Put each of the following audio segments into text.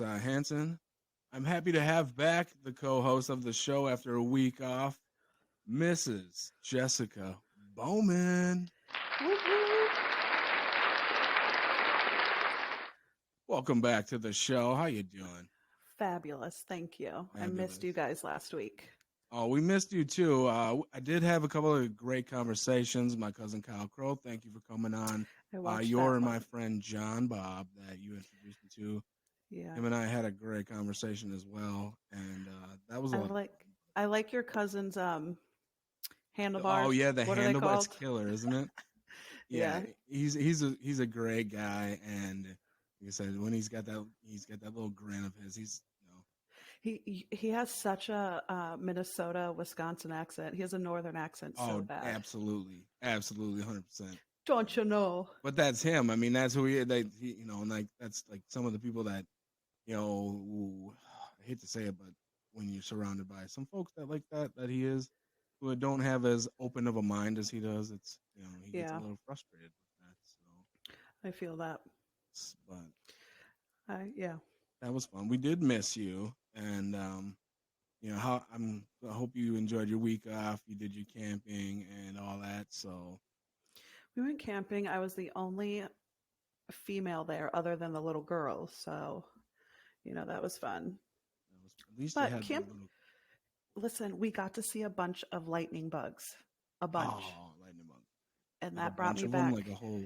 It's Hanson. I'm happy to have back the co-host of the show after a week off, Mrs. Jessica Bowman. Woo-hoo. Welcome back to the show. How you doing? Fabulous. Thank you. I Fabulous. missed you guys last week. Oh, we missed you too. I did have a couple of great conversations. My cousin Kyle Crow, thank you for coming on. I watched Your that and one. my friend John Bob that you introduced me to. Yeah. Him and I had a great conversation as well, and that was I like your cousin's handlebars. Oh yeah, the What are they handlebars called? killer, isn't it? Yeah, he's a great guy, and like I said, when he's got that little grin of his, he's He has such a Minnesota, Wisconsin accent. He has a northern accent so bad. absolutely, 100%. Don't you know? But that's him. I mean, that's who he, and like that's like some of the people that, I hate to say it, but when you're surrounded by some folks that like that he is, who don't have as open of a mind as he does, it's he gets a little frustrated with that. So I feel that. But yeah, that was fun. We did miss you, and I hope you enjoyed your week off. You did your camping and all that. So we went camping. I was the only female there, other than the little girls. So, that was fun. At least but listen, we got to see a bunch of lightning bugs. A bunch. Oh, lightning bugs. And like that brought me back. Them, like a whole...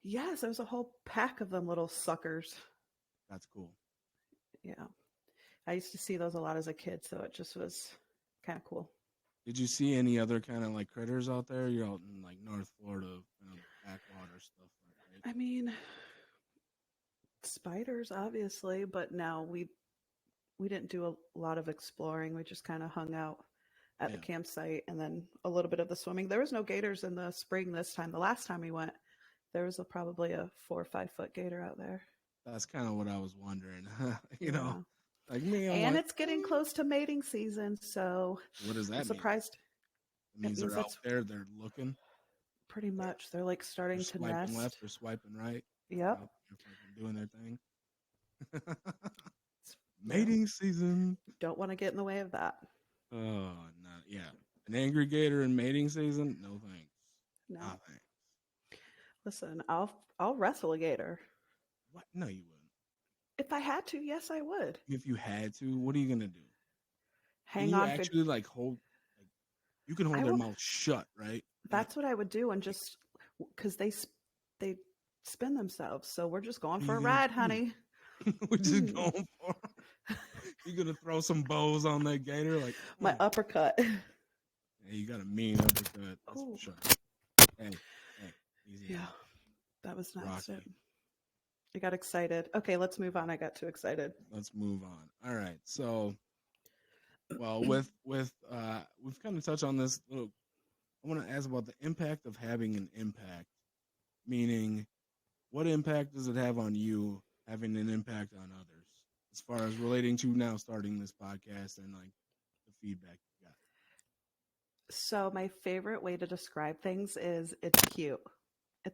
Yes, there was a whole pack of them little suckers. That's cool. Yeah. I used to see those a lot as a kid, so it just was kind of cool. Did you see any other kind of like critters out there? You're out in like North Florida, backwater stuff, right? I mean, spiders, obviously, but no, we didn't do a lot of exploring. We just kind of hung out at the campsite and then a little bit of the swimming. There was no gators in the spring this time. The last time we went, there was probably a 4 or 5 foot gator out there. That's kind of what I was wondering. know, like me. And it's getting close to mating season, so what does that I'm surprised. It means they're out there. They're looking. Pretty much, they're like starting to swiping nest. Left or swiping right. Yep. Doing their thing. Mating season. Don't want to get in the way of that. Oh, no, yeah. An angry gator in mating season? No thanks. No thanks. Listen, I'll wrestle a gator. What? No, you wouldn't. If I had to, yes, I would. If you had to, what are you gonna do? Hang on. Actually, like hold. Like, you can hold their mouth shut, right? That's what I would do, and just because they spin themselves, so we're just going for a ride, honey. We're just going for. You're gonna throw some bows on that gator, like my uppercut. Yeah, you got a mean uppercut. That's for sure. Hey, easy. Yeah, that was nice. I got excited. Okay, let's move on. I got too excited. Let's move on. All right. So, well, with we've kind of touched on this little. I want to ask about the impact of having an impact, meaning, what impact does it have on you having an impact on others, as far as relating to now starting this podcast and like the feedback you got? So my favorite way to describe things is it's cute.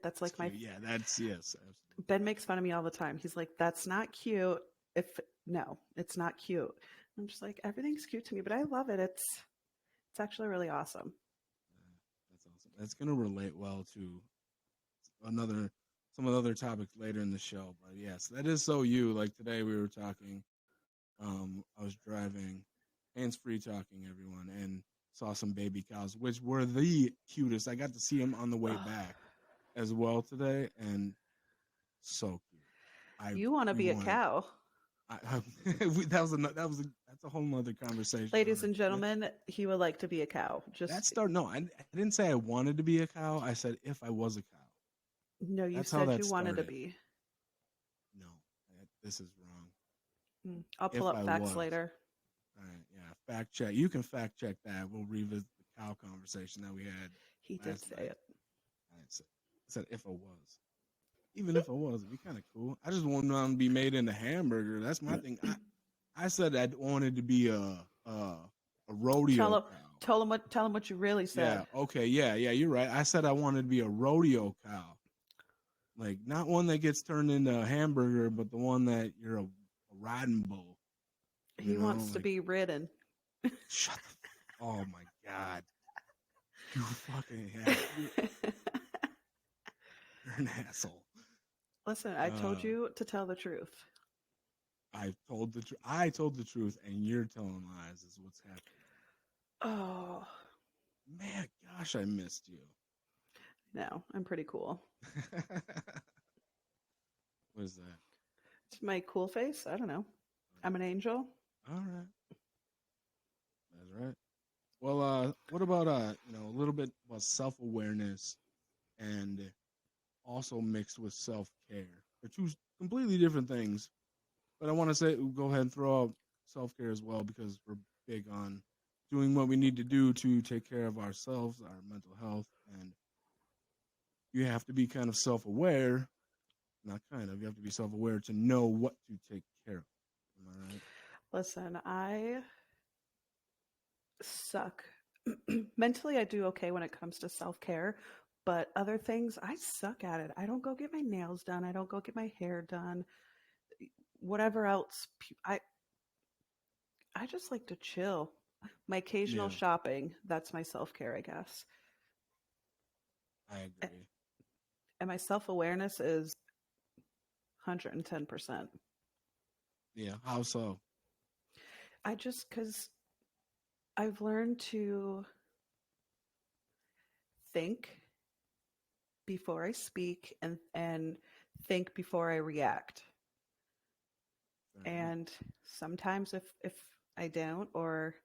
That's like my that's yes. Absolutely. Ben makes fun of me all the time. He's like, "That's not cute." No, it's not cute. I'm just like, everything's cute to me, but I love it. It's actually really awesome. That's awesome. That's gonna relate well to some other topics later in the show. But yes, that is so you. Like today we were talking. I was driving, hands-free talking, everyone, and saw some baby cows, which were the cutest. I got to see them on the way back as well today, and so cute. You want to be a cow? That's a whole nother conversation. Ladies and gentlemen, he would like to be a cow. No, I didn't say I wanted to be a cow. I said if I was a cow. No, you said you wanted to be. No, this is wrong. I'll pull up facts later. All right, yeah, fact check. You can fact check that. We'll revisit the cow conversation that we had. He did say it. I said if I was. Even if I was, it'd be kind of cool. I just want to be made into hamburger. That's my thing. I said I wanted to be a rodeo cow. Tell him what you really said. Yeah. Okay. Yeah. You're right. I said I wanted to be a rodeo cow, like not one that gets turned into a hamburger, but the one that you're a riding bull. You He know, wants to like be ridden. shut the. Oh my god, you fucking have you're an asshole. Listen, I told Uh, you to tell the truth. I told the truth, and you're telling lies. Is what's happening. Oh, Man, gosh, I missed you. no, I'm pretty cool. What is that? It's my cool face. I don't know. I'm an angel. All right, that's right. Well, what about a little bit about self awareness and also mixed with self care? They're two completely different things. But I want to say, go ahead and throw out self care as well because we're big on doing what we need to do to take care of ourselves, our mental health, and you have to be kind of self aware. Not kind of, you have to be self aware to know what to take care of. Am I right? Listen, I suck. Mentally, I do okay when it comes to self care, but other things, I suck at it. I don't go get my nails done. I don't go get my hair done. Whatever else, I just like to chill. My occasional Yeah, shopping, that's my self care, I guess. I agree. And my self awareness is 110%. Yeah, how so? Because I've learned to think before I speak and think before I react. Fair enough. And sometimes if I don't or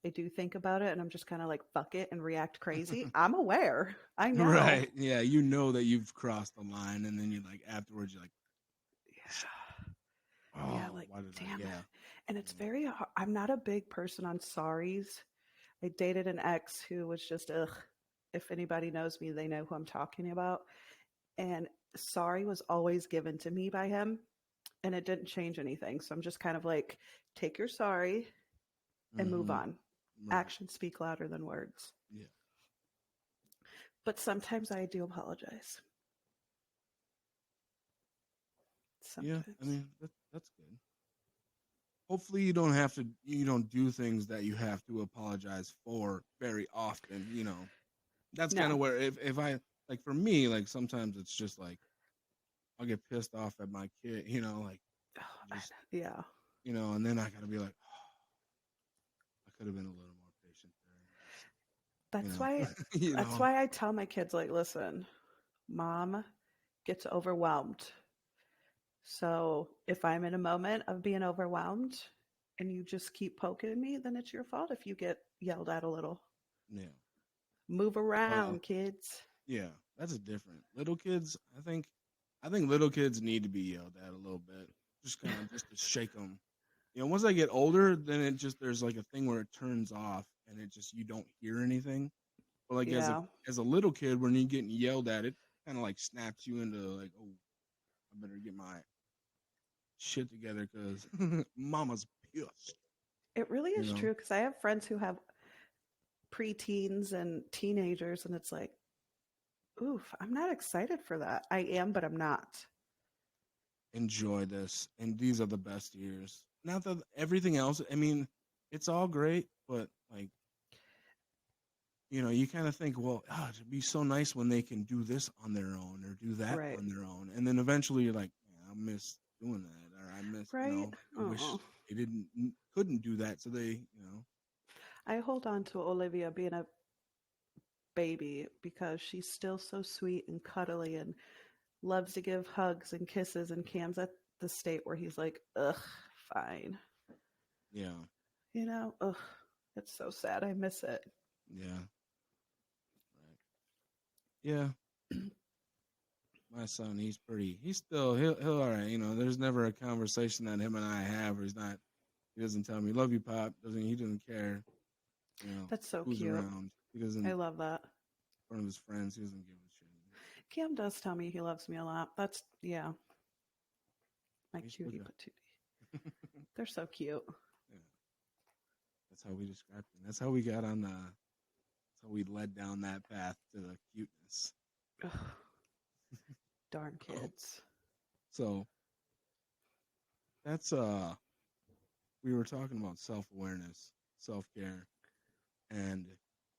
I do think about it and I'm just kind of like fuck it and react crazy, I'm aware. I know. Right. Yeah, you know that you've crossed the line, and then you like afterwards, you're like, Yeah, oh, like why did I? damn it. Yeah. And it's very hard. I'm not a big person on sorries. I dated an ex who was just ugh. If anybody knows me, they know who I'm talking about. And sorry was always given to me by him and it didn't change anything. So I'm just kind of like, take your sorry and move Mm-hmm. on. Right. Actions speak louder than words. Yeah. But sometimes I do apologize. Yeah. I Sometimes. mean, that's good. Hopefully, you don't do things that you have to apologize for very often. That's kind No. of where if I like for me, like sometimes it's just like I'll get pissed off at my kid, like Oh, just yeah. and then I gotta be like, oh, I could have been a little more patient That's why there, you that's know. why I tell my kids like, listen, mom gets overwhelmed. So if I'm in a moment of being overwhelmed and you just keep poking me, then it's your fault if you get yelled at a little. Yeah. Move Well, around, kids. yeah, that's a different. Little kids, I think little kids need to be yelled at a little bit, just kind of just to shake them. Once I get older, then there's like a thing where it turns off and it just you don't hear anything. But like as a Yeah. as a little kid, when you're getting yelled at, it kind of like snaps you into like, oh, I better get my shit together because mama's pissed. It really You is know, true because I have friends who have preteens and teenagers, and it's like, oof, I'm not excited for that. I am, but I'm not. enjoy this, and these are the best years. Not that everything else. I mean, it's all great, but like you kind of think, well, it'd be so nice when they can do this on their own or do that Right. on their own, and then eventually you're like, I miss doing that, or I miss, Right. I wish Oh, they couldn't do that, so I hold on to Olivia being a baby because she's still so sweet and cuddly and loves to give hugs and kisses. And Cam's at the state where he's like, ugh, fine. yeah, Ugh, it's so sad. I miss it. yeah, right, yeah. My son, he's still he'll all right. There's never a conversation that him and I have where he doesn't tell me love you, pop. He doesn't care. That's so Who's cute. around. He doesn't I in love that. front of his friends. He doesn't give a shit. Cam does tell me he loves me a lot. That's, yeah, my He still cutie got. patootie. They're so cute. Yeah, that's how we described him. That's how we got on the. That's how we led down that path to the cuteness. Ugh, darn Oh, kids. so that's we were talking about self-awareness, self-care, and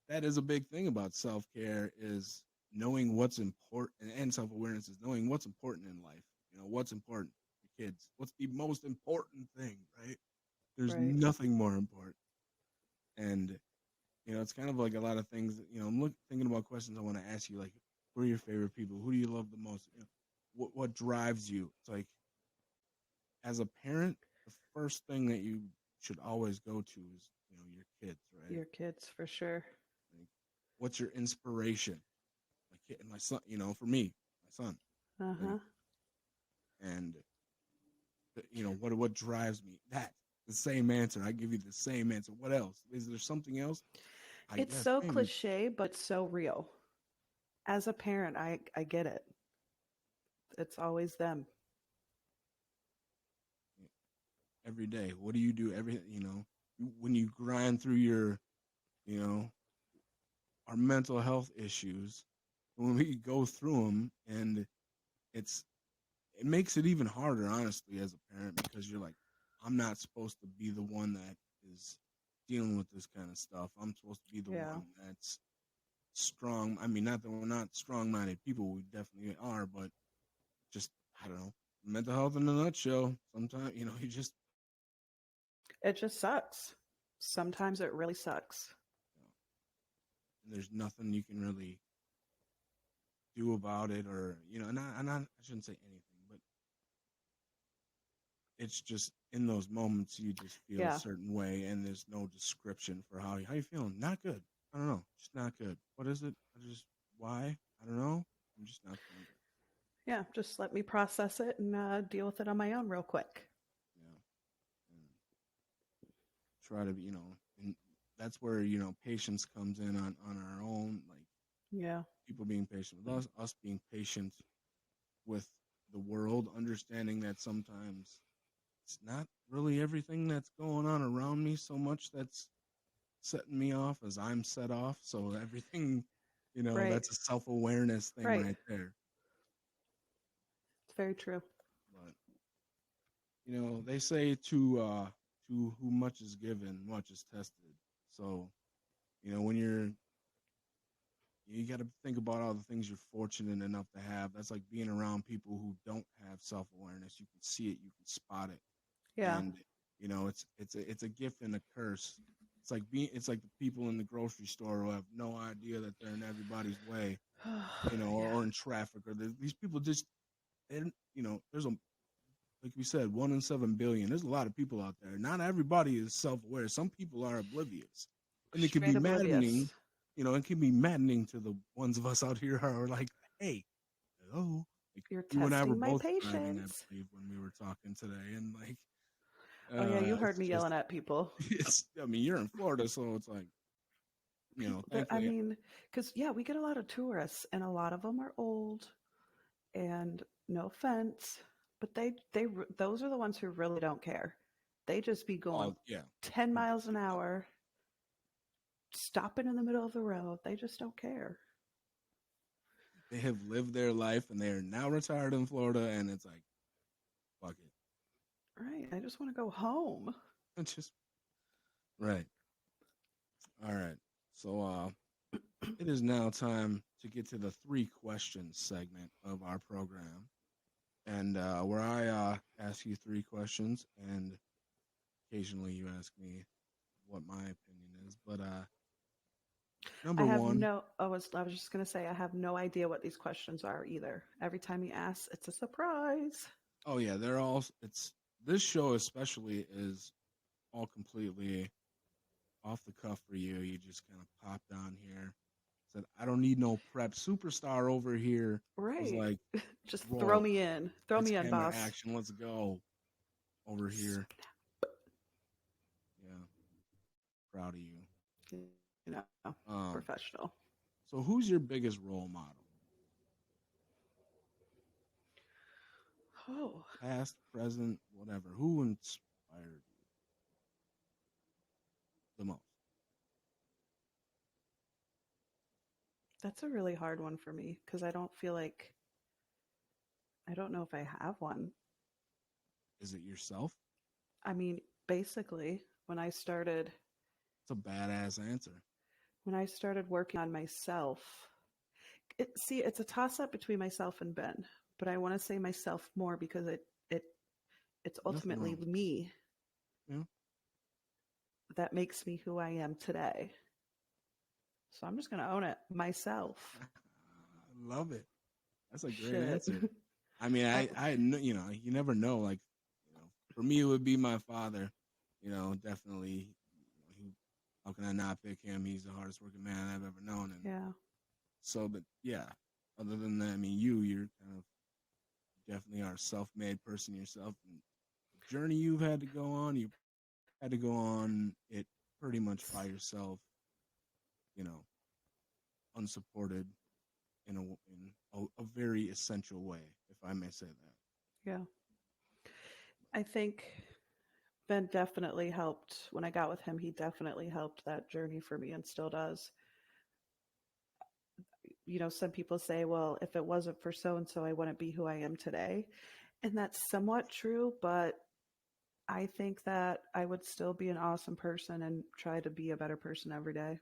that is a big thing about self-care is knowing what's important, and self-awareness is knowing what's important in life. You know, what's important for kids. What's the most important thing, right? There's Right. nothing more important. And it's kind of like a lot of things. I'm thinking about questions I want to ask you, like, who are your favorite people? Who do you love the most? What drives you? It's like, as a parent, the first thing that you should always go to is your kids, right? Your kids, for sure. Like, what's your inspiration? My kid, my son. For me, my son. Like, Uh-huh. and what drives me? That the same answer. I give you the same answer. What else? Is there something else? I It's guess so maybe cliche, but so real. As a parent, I get it. It's always them. every day. What do you do every when you grind through your you know our mental health issues, when we go through them, and it's it makes it even harder, honestly, as a parent, because you're like, I'm not supposed to be the one that is dealing with this kind of stuff. I'm supposed to be the Yeah. one that's strong. I mean, not that we're not strong-minded people, we definitely are, but just, I don't know, mental health in a nutshell. Sometimes you just It just sucks. Sometimes it really sucks. you know, and there's nothing you can really do about it, or I shouldn't say anything, but it's just in those moments you just feel a Yeah. certain way, and there's no description for how you feeling. Not good. I don't know. Just not good. What is it? Why? I don't know. I'm just not feeling good. Yeah. Just let me process it and deal with it on my own real quick. Yeah, and try to and that's where patience comes in on our own, like Yeah. people being patient with us being patient with the world, understanding that sometimes it's not really everything that's going on around me so much that's setting me off as I'm set off. So everything, Right. that's a self awareness thing Right. right there. It's very true. But they say to whom much is given, much is tested. So when you got to think about all the things you're fortunate enough to have. That's like being around people who don't have self awareness. You can see it, you can spot it, Yeah. and it's a gift and a curse. It's like the people in the grocery store who have no idea that they're in everybody's way, Yeah. or in traffic, or these people just, there's like we said, 1 in 7 billion. There's a lot of people out there. Not everybody is self aware. Some people are oblivious, and it can be Straight maddening. oblivious. It can be maddening to the ones of us out here who are like, hey, hello. Like, You're you and I were testing my both driving, I patience. believe, when we were talking today, and like, Oh, yeah. You heard it's me just, yelling at people. it's. I mean, you're in Florida, so it's like, People, I thankfully, mean, because, yeah, we get a lot of tourists, and a lot of them are old. And no offense, but those are the ones who really don't care. They just be going all yeah, 10 people miles an hour, stopping in the middle of the road. They just don't care. they have lived their life, and they are now retired in Florida, and it's like, fuck it, Right. I just want to go home. it's just right. All right, so it is now time to get to the three questions segment of our program, and where I ask you three questions, and occasionally you ask me what my opinion is. But I number have one, no, I was just going to say, I have no idea what these questions are either. Every time you ask, it's a surprise. oh yeah, they're all. It's this show especially is all completely off the cuff for you. You just kind of popped on here, said, "I don't need no prep." Superstar over here was Right. like, Just throw "Roll, me in. Throw it's me in, camera boss. action. Let's go over here." Yeah, proud of you. You know, Um, professional. so who's your biggest role model? Oh, Past, present, whatever. Who inspired you the most? that's a really hard one for me because I don't feel like I don't know if I have one. Is it yourself? I mean, basically, It's a badass answer. when I started working on myself, it's a toss up between myself and Ben, but I want to say myself more because it it's Nothing ultimately wrong with me that. You know? that makes me who I am today. So I'm just going to own it myself. I love it. That's a great Shit. answer. I mean, I, you know, you never know. Like, you know, for me, it would be my father. You know, definitely. How can I not pick him? He's the hardest working man I've ever known. And yeah. so, but yeah. Other than that, I mean, you're kind of definitely are a self-made person yourself. And the journey you've had to go on, you had to go on it pretty much by yourself. You know, unsupported in a very essential way, if I may say that. Yeah. I think Ben definitely helped when I got with him. He definitely helped that journey for me and still does. Some people say, well, if it wasn't for so and so, I wouldn't be who I am today. And that's somewhat true, but I think that I would still be an awesome person and try to be a better person every day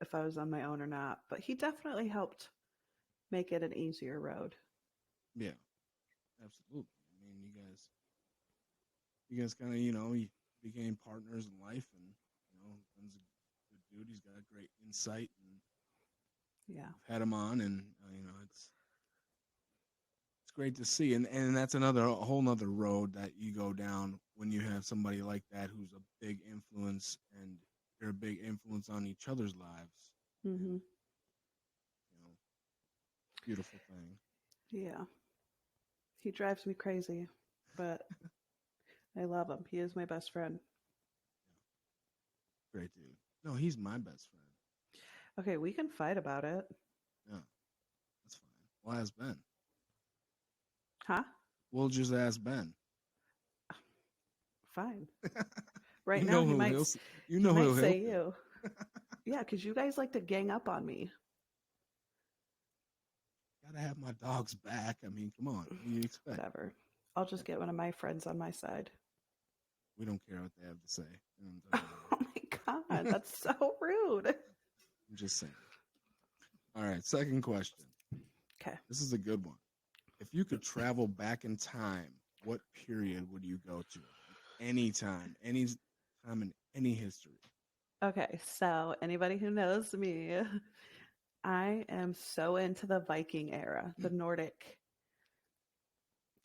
if I was on my own or not. But he definitely helped make it an easier road. Yeah, absolutely. I mean, you guys kind of, you became partners in life, and Ben's a good dude. He's got great insight, and Yeah. I've had him on, and it's great to see, and that's a whole nother road that you go down when you have somebody like that who's a big influence, and you're a big influence on each other's lives, and Mm-hmm. you know, beautiful thing. Yeah. He drives me crazy, but I love him. He is my best friend. Great dude. No, he's my best friend. Okay, we can fight about it. Yeah, that's fine. We'll ask Ben. Huh? We'll just ask Ben. Fine. Right You now know who he'll. You he know might who he'll say pick. you. Yeah, because you guys like to gang up on me. Gotta have my dog's back. I mean, come on. What do you expect? Whatever. I'll just get one of my friends on my side. We don't care what they have to say. Oh my god, that's so rude. I'm just saying. All right, second question. Okay. This is a good one. If you could travel back in time, what period would you go to? Like any time in any history. Okay, so anybody who knows me, I am so into the Viking era, the Nordic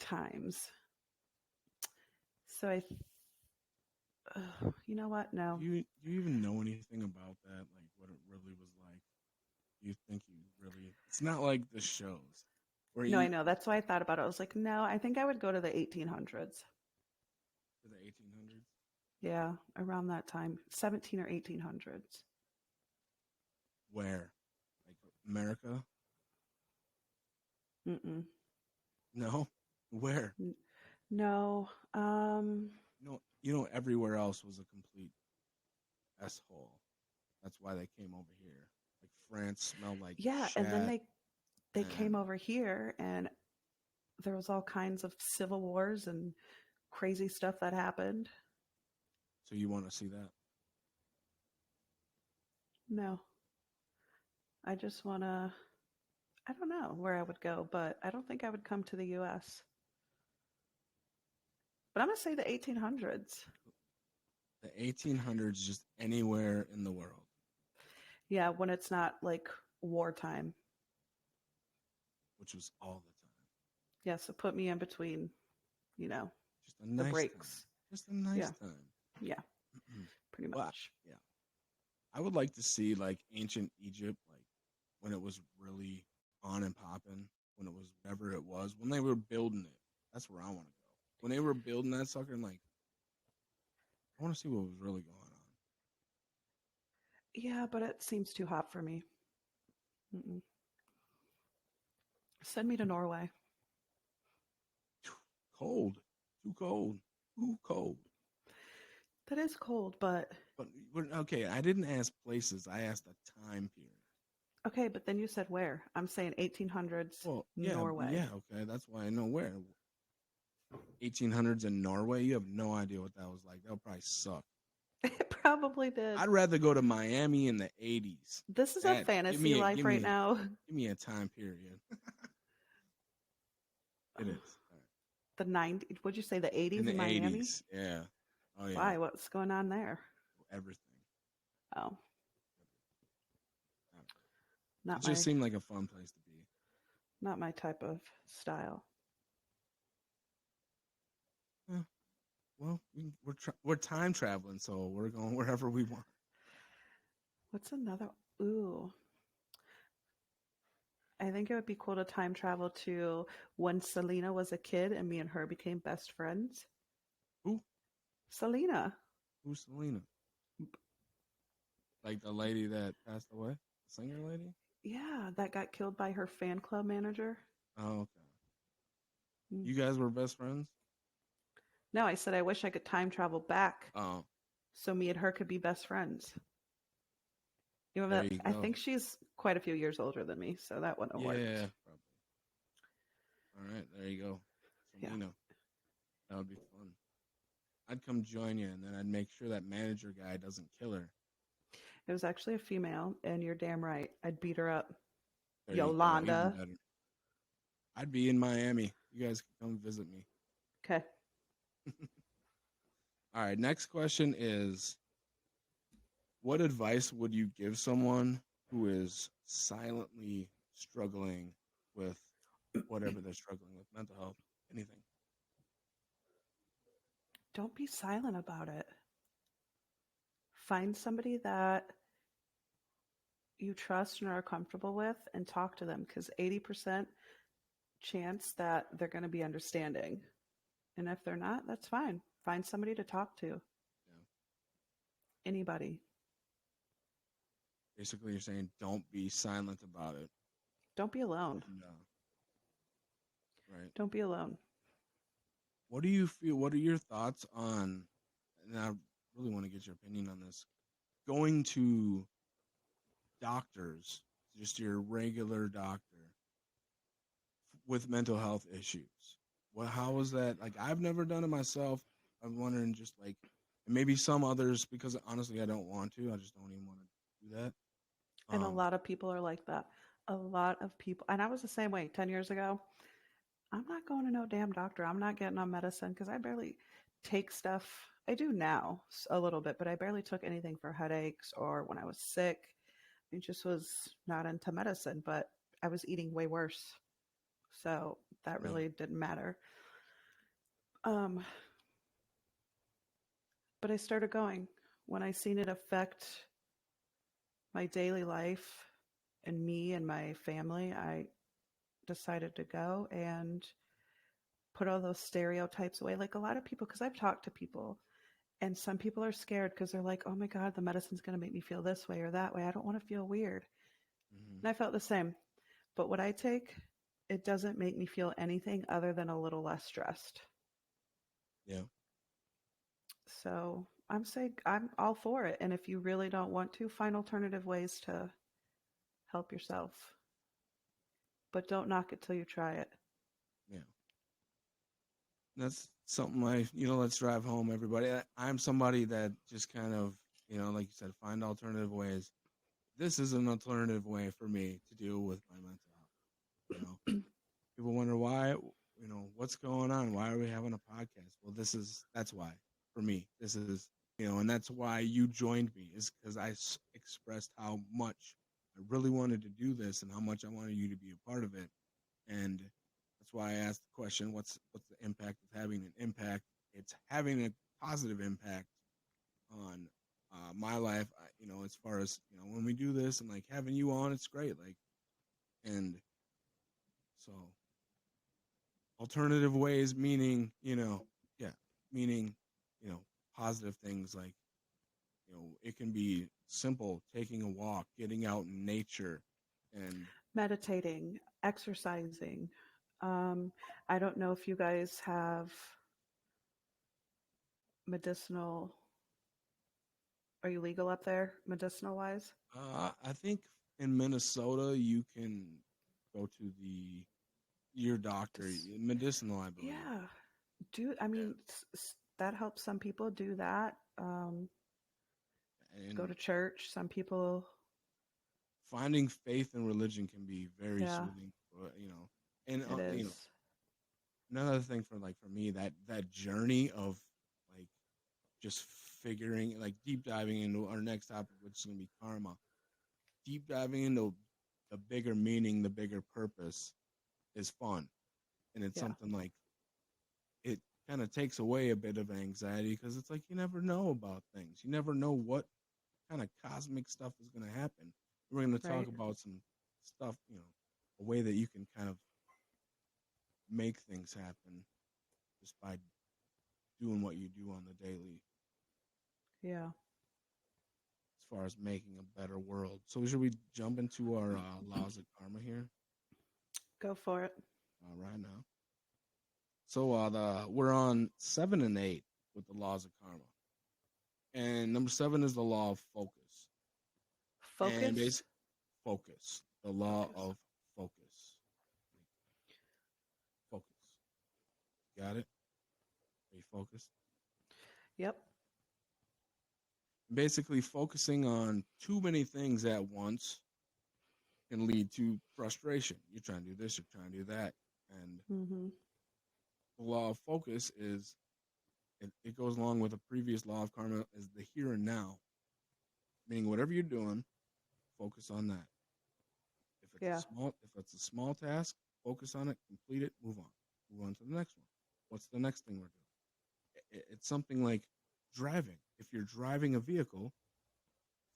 times. So you know what? No. Do you even know anything about that? Like what it really was like? Do you think you really? It's not like the shows where No, I you know. That's why I thought about it. I was like, no, I think I would go to the 1800s. to the 1800s. Yeah, around that time, 17 or 1800s. Where? Like America? Mm-mm. No. Where? No. Everywhere else was a complete s-hole. That's why they came over here. Like France smelled like Yeah, and then shat, they came and over here and there was all kinds of civil wars and crazy stuff that happened. so you want to see that? No. I just want to I don't know where I would go, but I don't think I would come to the US. But I'm going to say the 1800s. The 1800s, just anywhere in the world, Yeah, when it's not like wartime. which was all the time. Yeah, so put me in between, you know, Just a the nice time. breaks. Just a nice Yeah. time. Yeah, pretty Well, much. yeah. I would like to see like ancient Egypt, like when it was really on and popping, when it was whatever it was, when they were building it. That's where I want to go. When they were building that sucker, and like I want to see what was really going on. Yeah, but it seems too hot for me. Mm-mm. Send me to Norway. Cold, too cold, too cold. That is cold, but But okay, I didn't ask places. I asked a time period. okay, but then you said where? I'm saying 1800s Well, yeah, Norway. yeah, okay. That's why I know where. 1800s in Norway, you have no idea what that was like. That would probably suck. It probably did. I'd rather go to Miami in the 80s. This is a That fantasy life right now. give me a time period. It is. All right. The 90s, would you say the In 80s in the Miami? 80s. Yeah. Oh yeah. Why? What's going on there? Everything. Oh, It not just my seemed like a fun place to be. not my type of style. Yeah. Well, we're time traveling, so we're going wherever we want. What's another? Ooh, I think it would be cool to time travel to when Selena was a kid and me and her became best friends. Who? Selena. Who's Selena? Like the lady that passed away? The singer lady? Yeah, that got killed by her fan club manager. Oh, okay. Mm. You guys were best friends? No, I said I wish I could time travel back Oh, so me and her could be best friends. You know there that you I go. think she's quite a few years older than me, so that wouldn't have Yeah, worked. probably. All right, there you go. Yeah. Selena. That would be fun. I'd come join you, and then I'd make sure that manager guy doesn't kill her. It was actually a female, and you're damn right. I'd beat her up. There you go. Even Yolanda. better. I'd be in Miami. You guys can come visit me. Okay. All right, next question is, what advice would you give someone who is silently struggling with whatever they're struggling with, mental health, anything? Don't be silent about it. Find somebody that you trust and are comfortable with and talk to them because 80% chance that they're going to be understanding. And if they're not, that's fine. Find somebody to talk to. Yeah. Anybody. Basically, you're saying don't be silent about it. Don't be alone. And, right. Don't be alone. What do you feel? What are your thoughts on? And I really want to get your opinion on this. Going to doctors, just your regular doctor, with mental health issues. Well, how is that? Like, I've never done it myself. I'm wondering, just like, and maybe some others, because honestly, I don't want to. I just don't even want to do that. And a lot of people are like that. A lot of people. And I was the same way 10 years ago. I'm not going to no damn doctor. I'm not getting on medicine because I barely take stuff. I do now a little bit, but I barely took anything for headaches or when I was sick. I just was not into medicine, but I was eating way worse. So that Yeah, really didn't matter. Um, but I started going when I seen it affect my daily life and me and my family. I decided to go and put all those stereotypes away. Like a lot of people, because I've talked to people, and some people are scared because they're like, oh my God, the medicine's going to make me feel this way or that way. I don't want to feel weird. mm-hmm. And I felt the same. But what I take, it doesn't make me feel anything other than a little less stressed. Yeah, So I'm saying I'm all for it. And if you really don't want to, find alternative ways to help yourself. But don't knock it till you try it. yeah. That's something let's drive home, everybody. I'm somebody that just kind of, like you said, find alternative ways. This is an alternative way for me to deal with my mental health. People wonder why, what's going on? Why are we having a podcast? Well, that's why for me. This is, and that's why you joined me, is because I expressed how much I really wanted to do this and how much I wanted you to be a part of it. And that's why I asked the question, what's the impact of having an impact? It's having a positive impact on my life, as far as, when we do this and like having you on, it's great. Like, and so alternative ways, meaning, yeah, meaning, positive things like, it can be simple, taking a walk, getting out in nature, and Meditating, exercising. Um, I don't know if you guys have medicinal. Are you legal up there, medicinal wise? I think in Minnesota you can go to your doctor, Dis- medicinal, I believe. yeah. Do I mean that helps some people do that? Go And to church. Some people, finding faith in religion can be very yeah, soothing, and it is. another thing for me, that journey of like just figuring, like deep diving into our next topic, which is going to be karma, deep diving into the bigger meaning, the bigger purpose is fun. And it's Yeah, something like it kind of takes away a bit of anxiety because it's like you never know about things. You never know what kind of cosmic stuff is going to happen. We're going to talk right. about some stuff, a way that you can kind of make things happen just by doing what you do on the daily Yeah, as far as making a better world. So should we jump into our laws of karma here go for it. right now? So we're on 7 and 8 with the laws of karma, and number 7 is the law of focus, and Focus. basically focus, the law Focus. of focus, focus. Got it? Are you focused? Yep. Basically, focusing on too many things at once can lead to frustration. You're trying to do this, you're trying to do that, and Mm-hmm. the law of focus is it goes along with a previous law of karma is the here and now, meaning whatever you're doing, focus on that. Yeah. If it's a small task, focus on it, complete it, move on to the next one. What's the next thing we're doing? It's something like driving. If you're driving a vehicle,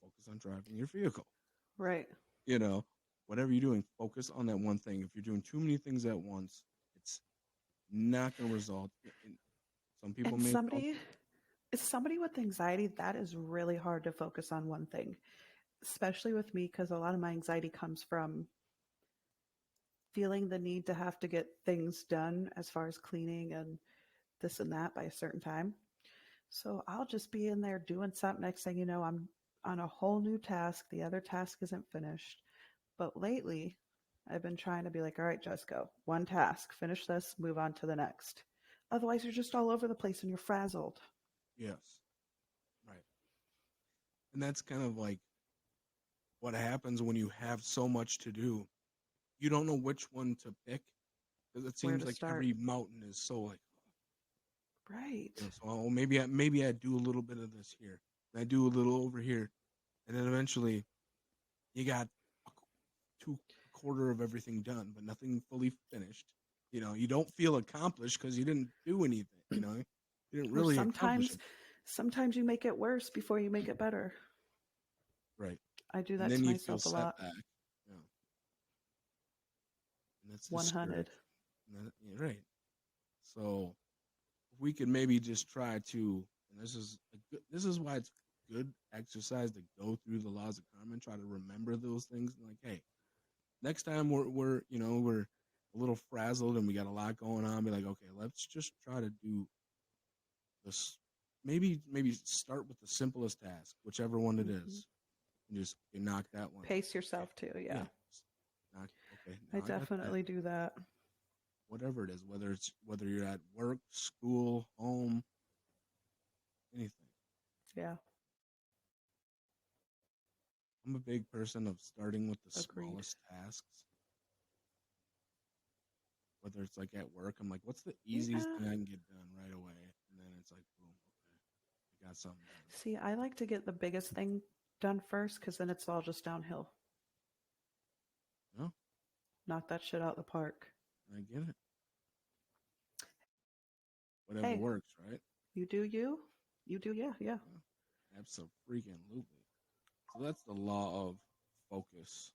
focus on driving your vehicle. Right. You know, whatever you're doing, focus on that one thing. If you're doing too many things at once, it's not going to result in some people And may call. somebody with anxiety, that is really hard to focus on one thing, especially with me, because a lot of my anxiety comes from feeling the need to have to get things done as far as cleaning and this and that by a certain time. So I'll just be in there doing something. Next thing you know, I'm on a whole new task. The other task isn't finished. But lately, I've been trying to be like, all right, just go. One task, finish this, move on to the next. Otherwise, you're just all over the place and you're frazzled. Yes, right. And that's kind of like what happens when you have so much to do. You don't know which one to pick because it Where seems to like start? every mountain is so like, Right. so maybe I do a little bit of this here, and I do a little over here, and then eventually you got a quarter of everything done, but nothing fully finished. You don't feel accomplished because you didn't do anything. You didn't Or really accomplish it, sometimes you make it worse before you make it better. right? I do And that then to you feel myself a lot. setback, you know, and that's 100. discouraging. You're right. So we could maybe just try to, and this is why it's good exercise to go through the laws of karma and try to remember those things. Like, hey, next time we're a little frazzled and we got a lot going on, be like, okay, let's just try to do this. Maybe start with the simplest task, whichever one it Mm-hmm. is, and just knock that one out. Pace Okay, yourself too. yeah, Yeah. knock. Okay, I now I got that. definitely do that. Whatever it is, whether you're at work, school, home, anything. Yeah. I'm a big person of starting with the Agreed. smallest tasks. Whether it's like at work, I'm like, what's the easiest Yeah. thing I can get done right away? And then it's like, boom, okay, I got something done. See, I like to get the biggest thing done first because then it's all just downhill. No, Knock that shit out the park. I get it. Whatever Hey, works, right? you do you. You do, yeah, yeah. Yeah, absolutely. So that's the law of focus,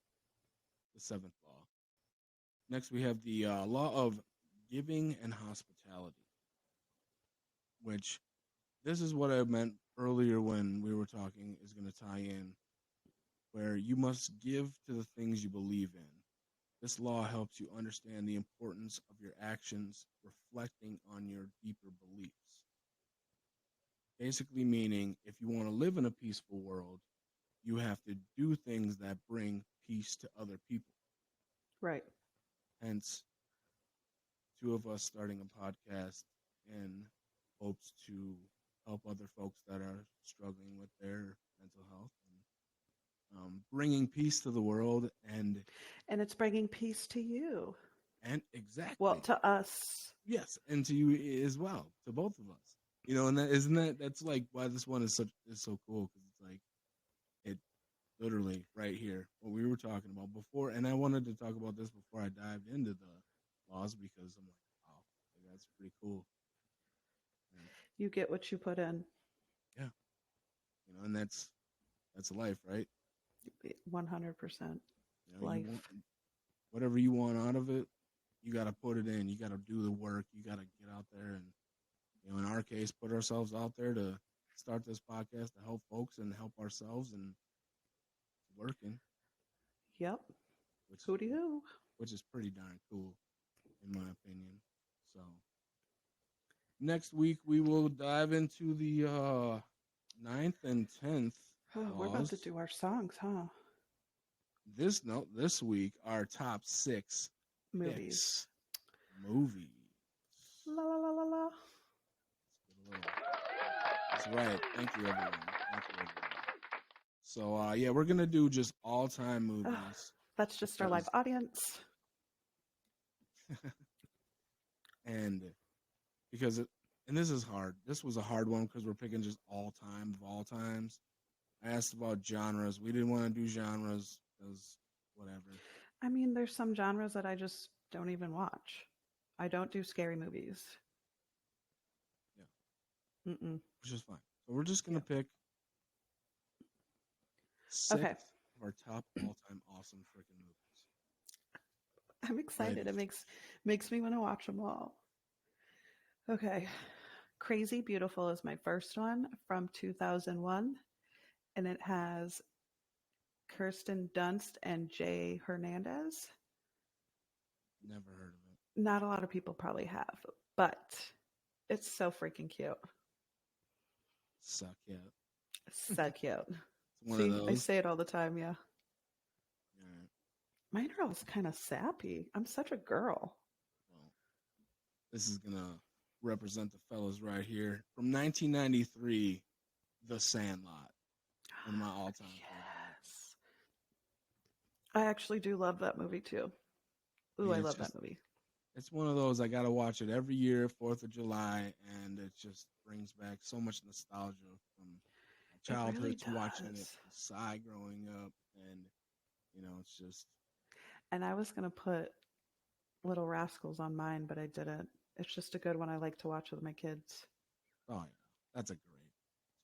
the seventh law. Next, we have the law of giving and hospitality, which this is what I meant earlier when we were talking is going to tie in, where you must give to the things you believe in. This law helps you understand the importance of your actions reflecting on your deeper beliefs. Basically, meaning if you want to live in a peaceful world, you have to do things that bring peace to other people. Right. Hence, two of us starting a podcast. in hopes to help other folks that are struggling with their mental health and bringing peace to the world And it's bringing peace to you. and Well, exactly, to us. yes, and to you as well, to both of us. You know, and that isn't that's like why this one is so cool because it's like it literally right here what we were talking about before, and I wanted to talk about this before I dived into the laws because I'm like, wow, like, that's pretty cool. And You get what you put in. yeah, you know, and that's life, right? 100% You know, you life. want whatever you want out of it, you got to put it in. You got to do the work. You got to get out there and, you know, in our case, put ourselves out there to start this podcast to help folks and help ourselves and working, Yep. which is Hooty hoo. pretty darn cool in my opinion. So next week we will dive into the 9th and 10th Oh, we're about to laws. do our songs, huh? This week our top 6 Movies. picks movies. La la la la la. That's right. Thank you, everyone. Thank you, everyone. So, yeah, we're gonna do just all-time movies That's just our live because, audience. and because and this is hard. This was a hard one because we're picking just all-time of all times. I asked about genres. We didn't want to do genres because whatever. I mean, there's some genres that I just don't even watch. I don't do scary movies. Yeah, Mm-mm. which is fine. So we're just gonna Yep. pick 6 Okay. of our top all-time awesome freaking movies. I'm Ready? excited. It makes me want to watch them all. Okay. Crazy Beautiful is my first one from 2001, and it has Kirsten Dunst and Jay Hernandez. Never heard of it. Not a lot of people probably have, but it's so freaking cute. Suck yeah. So cute. It's one of See, I those. say it all the time, yeah. All right. My girl's kind of sappy. I'm such a girl. Well, this is gonna represent the fellas right here from 1993, The Sandlot, one of my all-time Yes. I actually do love that movie too. favorites. I Ooh, mean, I it's love just that movie. it's one of those I gotta watch it every year, 4th of July, and it just brings back so much nostalgia from my It childhood really to watching it, does. to Psy growing up, and you know, it's just And I was going to put Little Rascals on mine, but I didn't. It's just a good one I like to watch with my kids. oh yeah, that's a great,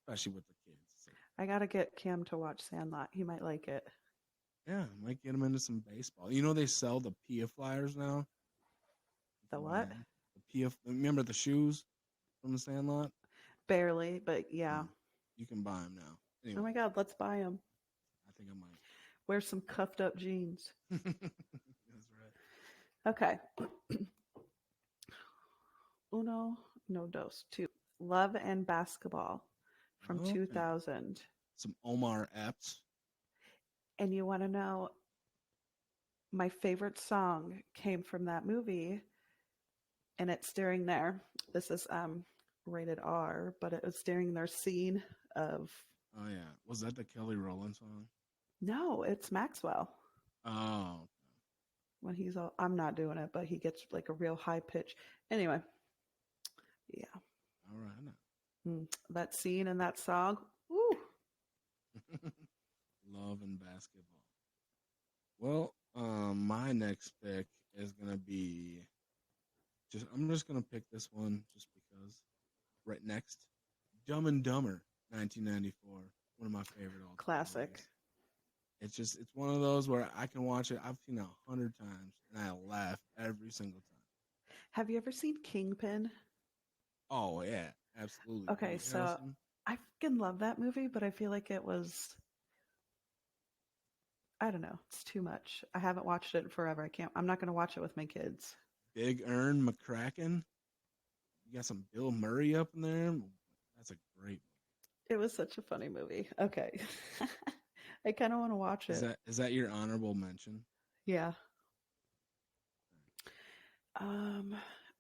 especially with the kids. It's like, I got to get Cam to watch Sandlot. He might like it. yeah, might get them into some baseball. You know, they sell the Pia flyers now. You The can buy what? them. The Pia, remember the shoes from the Sandlot? Barely, but yeah. Yeah, you can buy them now. Oh Anyway, my God, let's buy them. I think I might. Wear some cuffed up jeans. That's right. Okay. Uno, no dos. Two. Love and Basketball from Okay. 2000. Some Omar Epps. And you want to know my favorite song came from that movie, and it's during this is rated R, but it was during their scene of Oh yeah, was that the Kelly Rowland song? no, it's Maxwell. Oh, When he's all I'm not doing it, but he gets like a real high pitch. Anyway, yeah. all right. That scene and that song. Woo. Love and basketball. Well, my next pick is gonna be just. I'm just gonna pick this one just because. Right next, Dumb and Dumber, 1994. One of my favorite all-time Classic. movies. It's one of those where I can watch it. I've seen it 100 times and I laugh every single time. Have you ever seen Kingpin? Oh yeah, absolutely. Okay, Woody so Harrelson. I freaking love that movie, but I feel like it was I don't know, it's too much. I haven't watched it in forever. I'm not gonna watch it with my kids. Big Earn McCracken. You got some Bill Murray up in there. That's a great It was such a funny movie. Okay. I kinda wanna watch movie. it. Is that your honorable mention? Yeah. Um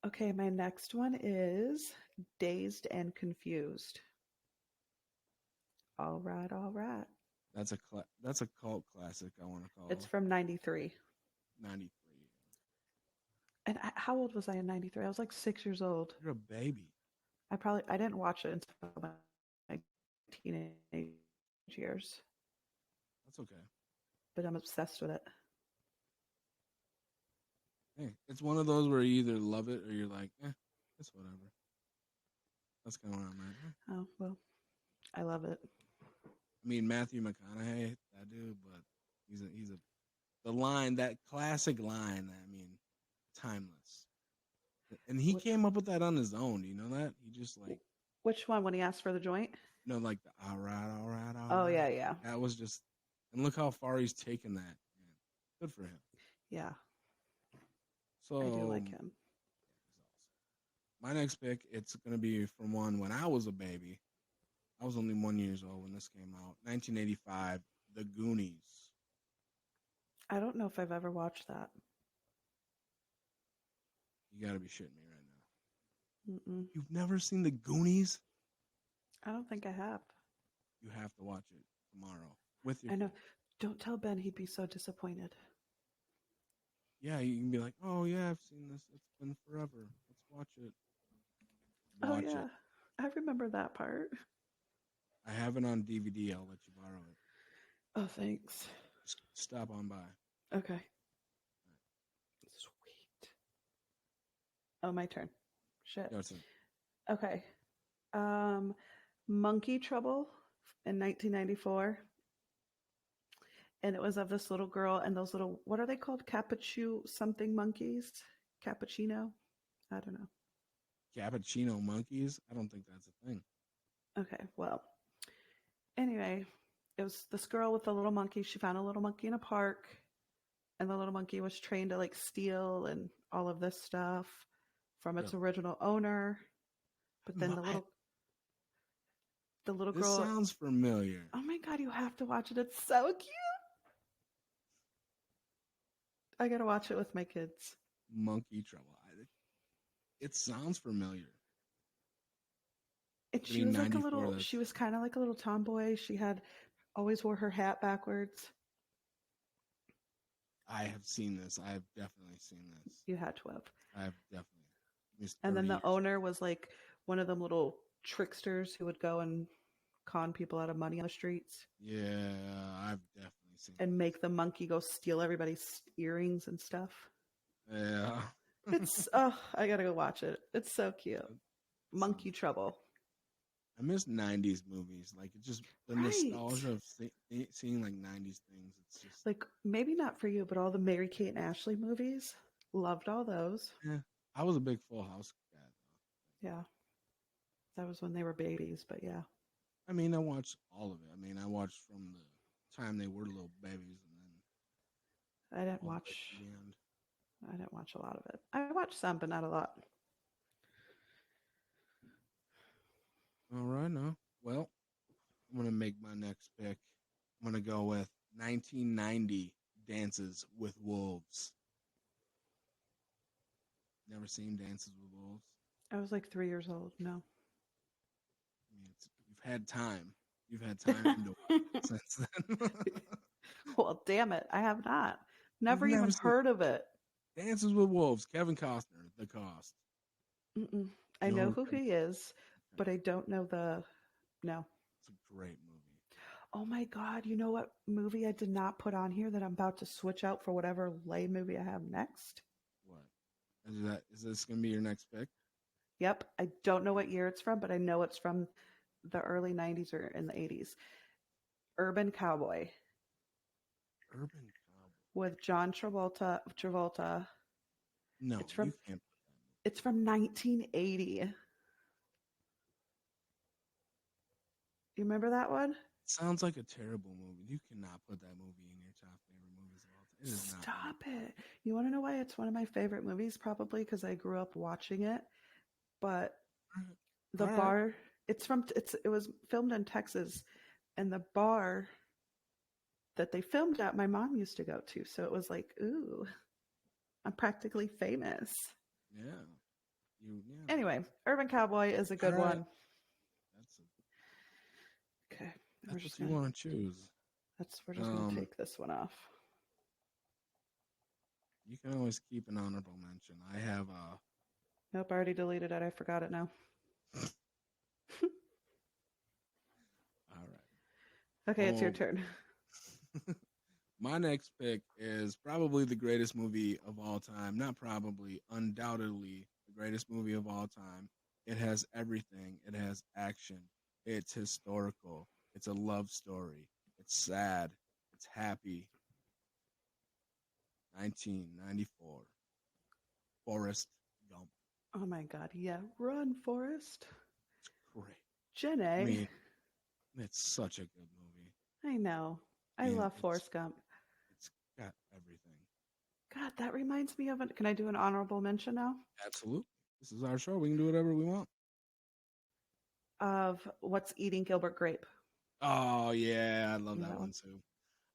Okay, my next one is Dazed and Confused. All right, all right. That's a cult classic. I want to It's call from 93. 93. And how old was I in 93? I was like 6 years old. You're a baby. I didn't watch it until my teenage years, That's okay. but I'm obsessed with it. Hey, it's one of those where you either love it or you're like, it's whatever. That's kind of where I'm at. Oh, well, I love it. I mean, Matthew McConaughey, that dude, but he's a the line, that classic line. I mean, timeless. And he Which came up with that on his own. Do you know that? He just like, which one when he asked for the joint? like the all right, all right, all Oh right. yeah, yeah. That was just, and look how far he's taken that. Man. Good for him. Yeah, I do So, like him. my next pick, it's gonna be from one when I was a baby. I was only 1 years old when this came out. 1985, The Goonies. I don't know if I've ever watched that. You gotta be shitting me right now. Mm-mm. You've never seen The Goonies? I don't think I have. You have to watch it tomorrow with your I know. kids. Don't tell Ben; he'd be so disappointed. Yeah, you can be like, oh yeah, I've seen this. It's been forever. Let's watch it. Oh Watch it. yeah, I remember that part. I have it on DVD. I'll let you borrow it. Oh, thanks. Just stop on by. Okay. Sweet. Oh, my turn. Shit. Your turn. Okay. Um, Monkey Trouble in 1994, and it was of this little girl and those little, what are they called? Cappuccino something monkeys? Cappuccino? I don't know. Cappuccino monkeys? I don't think that's a thing. Okay. Well, anyway, it was this girl with a little monkey. She found a little monkey in a park, and the little monkey was trained to like steal and all of this stuff from its Really? original owner. But then the little This girl, sounds familiar. oh my god, you have to watch it. It's so cute. I gotta watch it with my kids. Monkey Trouble. It sounds familiar. And she Getting was like a 94. little, she was kind of like a little tomboy. She had always wore her hat backwards. I have seen this. I have definitely seen this. You had to have. I have definitely. It's And 30 then the years. owner was like one of them little tricksters who would go and con people out of money on the streets Yeah, I've definitely seen and this. make the monkey go steal everybody's earrings and stuff. Yeah. It's, oh, I gotta go watch it. It's so cute. Monkey Trouble. I miss 90s movies. Like, it's just the Right. nostalgia of seeing like 90s things. It's just, Like, maybe not for you, but all the Mary Kate and Ashley movies. Loved all those. yeah. I was a big Full House guy, though. Yeah. That was when they were babies, but yeah. I mean, I watched all of it. I mean, I watched from the time they were little babies and then I didn't all the way watch to the end. I didn't watch a lot of it. I watched some, but not a lot. All right, now. Well, I'm going to make my next pick. I'm going to go with 1990 Dances with Wolves. Never seen Dances with Wolves? I was like 3 years old. No. I mean, you've had time. You've had time to watch it since then. Well, damn it. I have not. You've Never never even seen heard of it. Dances with Wolves. Kevin Costner, The Cost. Mm-mm. I You know know who who Kevin he is, Costner is? but I don't know the. No. It's a great movie. Oh my God. You know what movie I did not put on here that I'm about to switch out for whatever lay movie I have next? What? Is this going to be your next pick? Yep. I don't know what year it's from, but I know it's from the early 90s or in the 80s. Urban Cowboy Urban Cowboy. with John Travolta. No, It's you from can't. it's from 1980. You remember that one? Sounds like a terrible movie. You cannot put that movie in your top favorite movies of all time. It is not Stop good. it. You want to know why it's one of my favorite movies? Probably because I grew up watching it. But the All right. bar, it was filmed in Texas, and the bar that they filmed at, my mom used to go to. So it was like, ooh, I'm practically famous. Yeah. Yeah. Anyway, Urban Cowboy is a All good right. one. That's Okay, that's what you want to choose. we're just gonna take this one off. You can always keep an honorable mention. I have Nope, I already deleted it. I forgot it now. all right. Okay, it's your Well, turn. my next pick is probably the greatest movie of all time. Not probably, undoubtedly the greatest movie of all time. It has everything. It has action. It's historical. It's a love story. It's sad. It's happy. 1994. Forrest Gump. Oh my god, yeah. Run, Forrest. It's great. I Jenny. mean, it's such a good movie. I know. I And love Forrest Gump. it's got everything. God, that reminds me of it. Can I do an honorable mention now? Absolutely. This is our show. We can do whatever we want. Of What's Eating Gilbert Grape. Oh yeah, I love You know that that one? one too.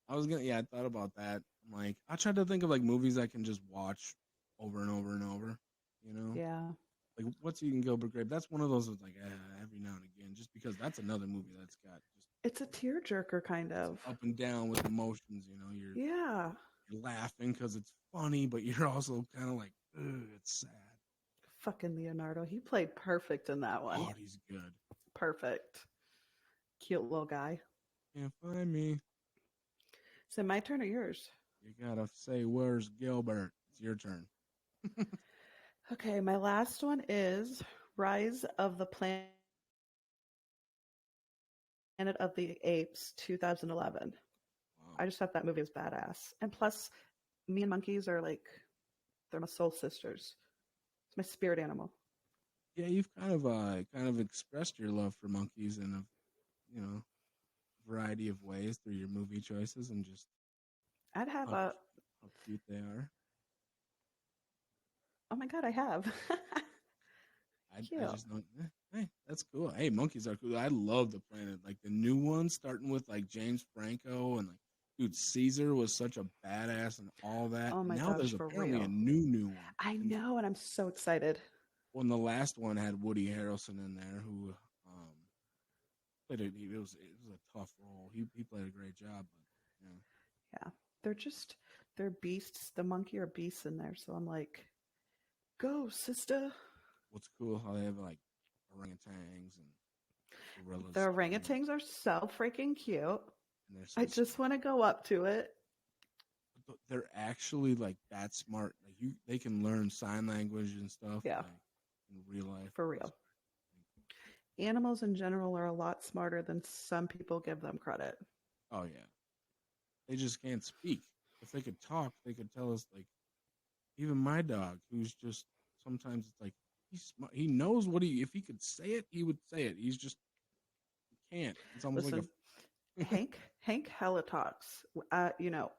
I thought about that. I'm like, I tried to think of like movies I can just watch over and over and over. You know, Yeah. like What's Eating Gilbert Grape. That's one of those that's like every now and again, just because that's another movie that's got just It's a tearjerker, kind it's of. up and down with emotions. You know, Yeah. you're laughing because it's funny, but you're also kind of like, ugh, it's sad. Fucking Leonardo. He played perfect in that one. Oh, he's good. Perfect. Cute little guy. Can't find me. Is it my turn or yours? You gotta say, where's Gilbert? It's your turn. Okay, my last one is Rise of the Planet of the Apes 2011. Wow. I just thought that movie was badass. And plus, me and monkeys are like, they're my soul sisters. It's my spirit animal. Yeah, you've kind of expressed your love for monkeys in a variety of ways through your movie choices and just I'd have how a, how cute they are. oh my God, I have. I Cute. just don't. Hey, that's cool. Hey, monkeys are cool. I love the Planet, like the new one, starting with like James Franco and like, dude, Caesar was such a badass and all that. Oh And my now gosh, there's for apparently a real. new one. I And know, and I'm so excited. when the last one had Woody Harrelson in there, who played it was a tough role. He played a great job, but yeah. Yeah. They're just, they're beasts. The monkey are beasts in there. So I'm like, go, sister. What's cool how they have like orangutans and The gorillas and orangutans are so freaking cute. they're so I just smart. want to go up to it. But they're actually like that smart. Like they can learn sign language and stuff Yeah, like in real life. for It's, real. Animals in general are a lot smarter than some people give them credit. oh yeah, they just can't speak. If they could talk, they could tell us. Like even my dog, who's just sometimes it's like he's smart. He knows what he if he could say it, he would say it. He's just he can't. It's almost like Listen, Hank hella talks. You know,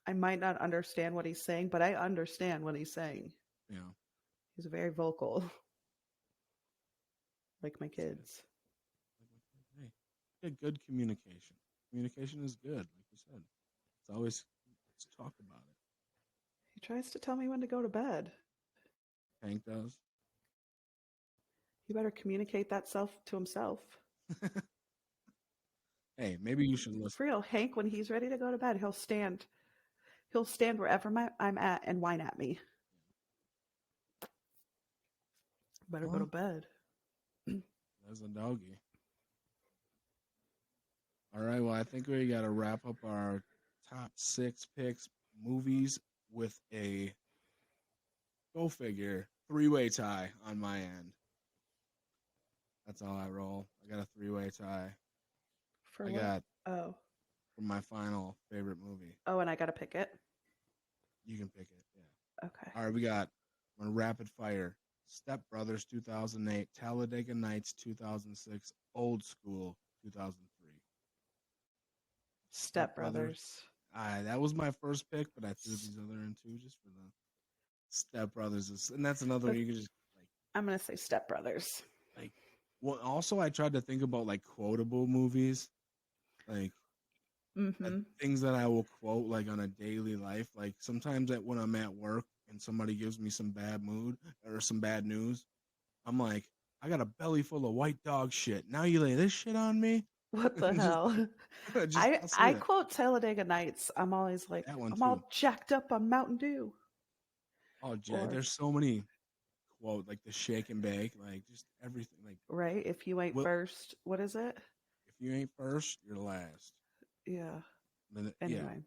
I might not understand what he's saying, but I understand what he's saying. you know. He's very vocal, like my He's good. kids. Hey, get good communication. Communication is good, like you said. It's always let's talk about it. He tries to tell me when to go to bed. Hank does. He better communicate that self to himself. Hey, maybe you should listen. For real, Hank, when he's ready to go to bed, he'll stand. He'll stand wherever I'm at and whine at me. Better go to Well, bed. as a doggy. All right. Well, I think we got to wrap up our top 6 picks movies with a go figure 3-way tie on my end. That's all I roll. I got a 3-way tie. For I what? got Oh. for my final favorite movie. Oh, and I got to pick it? You can pick it. Yeah. Okay. All right. We got on rapid fire Step Brothers 2008, Talladega Nights 2006, Old School 2003. Step Step Brothers. Brothers. That was my first pick, but I threw these other in too just for the Step Brothers. And that's another one you could just I'm going to say Step Brothers. like. Well, also I tried to think about like quotable movies, like things that I will quote like on a daily life. Like sometimes when I'm at work and somebody gives me some bad mood or some bad news, I'm like, I got a belly full of white dog shit. Now you lay this shit on me? What the just, hell? I'll say I that. quote Talladega Nights. I'm always like, That one I'm too. all jacked up on Mountain Dew. Oh, Jay, Or, there's so many quote like the shake and bake, like just everything. Like, right? If you ain't will first, what is it? if you ain't first, you're last. Yeah. Then yeah, Anyway,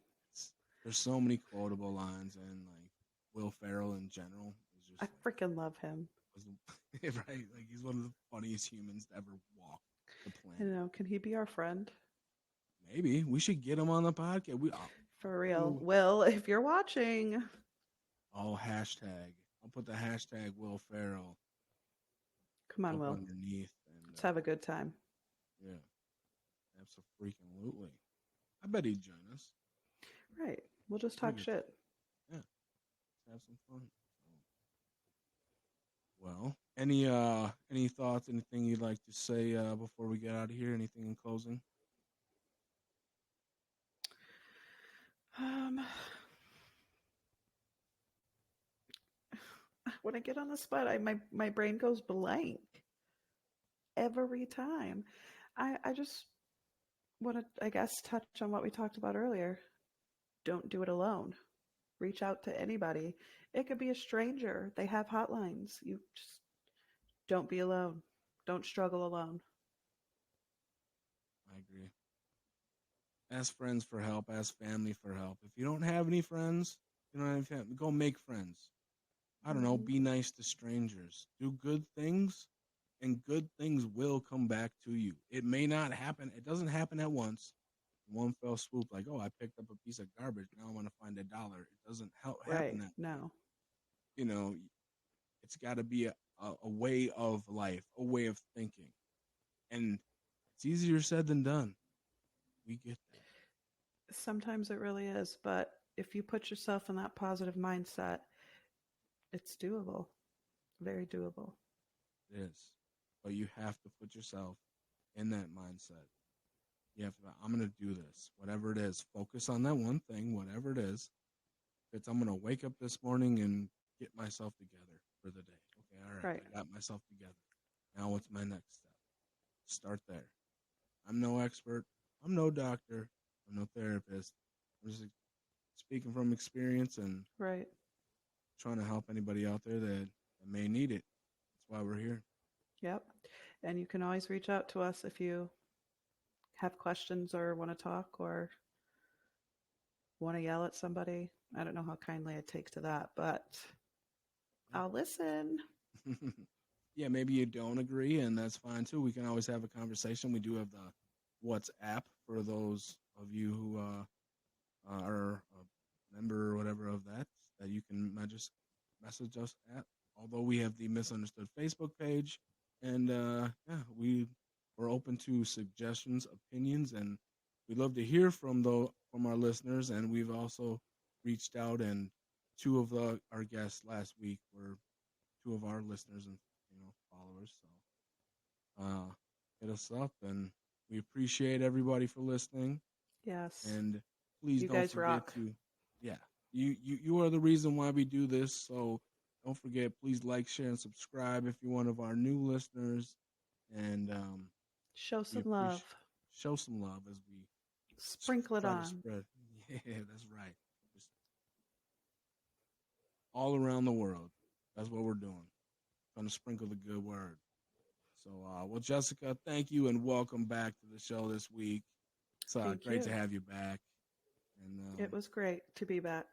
there's so many quotable lines, and like Will Ferrell in general is I just like freaking love him. was right. Like he's one of the funniest humans to ever walk the I planet. know. Can he be our friend? Maybe we should get him on the podcast. For real. Ooh, Will, if you're watching, oh hashtag. I'll put the hashtag Will Ferrell come on, up Will. underneath, and Let's have a good time. yeah, absolutely. I bet he'd join us. Right. We'll just Pretty talk good. shit. Yeah, let's have some fun. Well, any thoughts? Anything you'd like to say before we get out of here? Anything in closing? Um, when I get on the spot, my brain goes blank every time. I just want to, I guess, touch on what we talked about earlier. Don't do it alone. Reach out to anybody. It could be a stranger. They have hotlines. You just don't be alone. Don't struggle alone. I agree. Ask friends for help. Ask family for help. If you don't have any friends, you don't have any family, go make friends. I don't know. Hmm. Be nice to strangers. Do good things, and good things will come back to you. It may not happen. It doesn't happen at once. One fell swoop, like, oh, I picked up a piece of garbage. Now I want to find $1. It doesn't happen Right. that way. No. You know, it's got to be a way of life, a way of thinking. And it's easier said than done. We get that. Sometimes it really is. But if you put yourself in that positive mindset, it's doable. Very doable. It is. But you have to put yourself in that mindset. You have to, I'm going to do this, whatever it is. Focus on that one thing, whatever it is. It's, I'm going to wake up this morning and get myself together for the day. Okay, all right, Right. I got myself together. Now what's my next step? Start there. I'm no expert. I'm no doctor. I'm no therapist. I'm just speaking from experience and Right. trying to help anybody out there that may need it. That's why we're here. Yep. And you can always reach out to us if you have questions or want to talk or want to yell at somebody. I don't know how kindly I take to that, but I'll listen. Yeah, maybe you don't agree, and that's fine too. We can always have a conversation. We do have the WhatsApp for those of you who are a member or whatever of that you can just message us at. Although we have the Misunderstood Facebook page, and yeah, we're open to suggestions, opinions, and we'd love to hear from our listeners. And we've also reached out, and two of our guests last week were two of our listeners and followers. So hit us up, and we appreciate everybody for listening. Yes. And please You don't guys forget rock. to, yeah, you are the reason why we do this. So don't forget, please like, share, and subscribe if you're one of our new listeners. And Show we some love. appreciate show some love as we Sprinkle it try to on. spread. Yeah, that's right. Just all around the world. That's what we're doing. Trying to sprinkle the good word. So, well, Jessica, thank you and welcome back to the show this week. It's Thank great to you. have you back. And It was great to be back.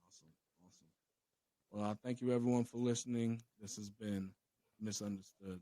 awesome, awesome. Well, thank you everyone for listening. This has been Misunderstood.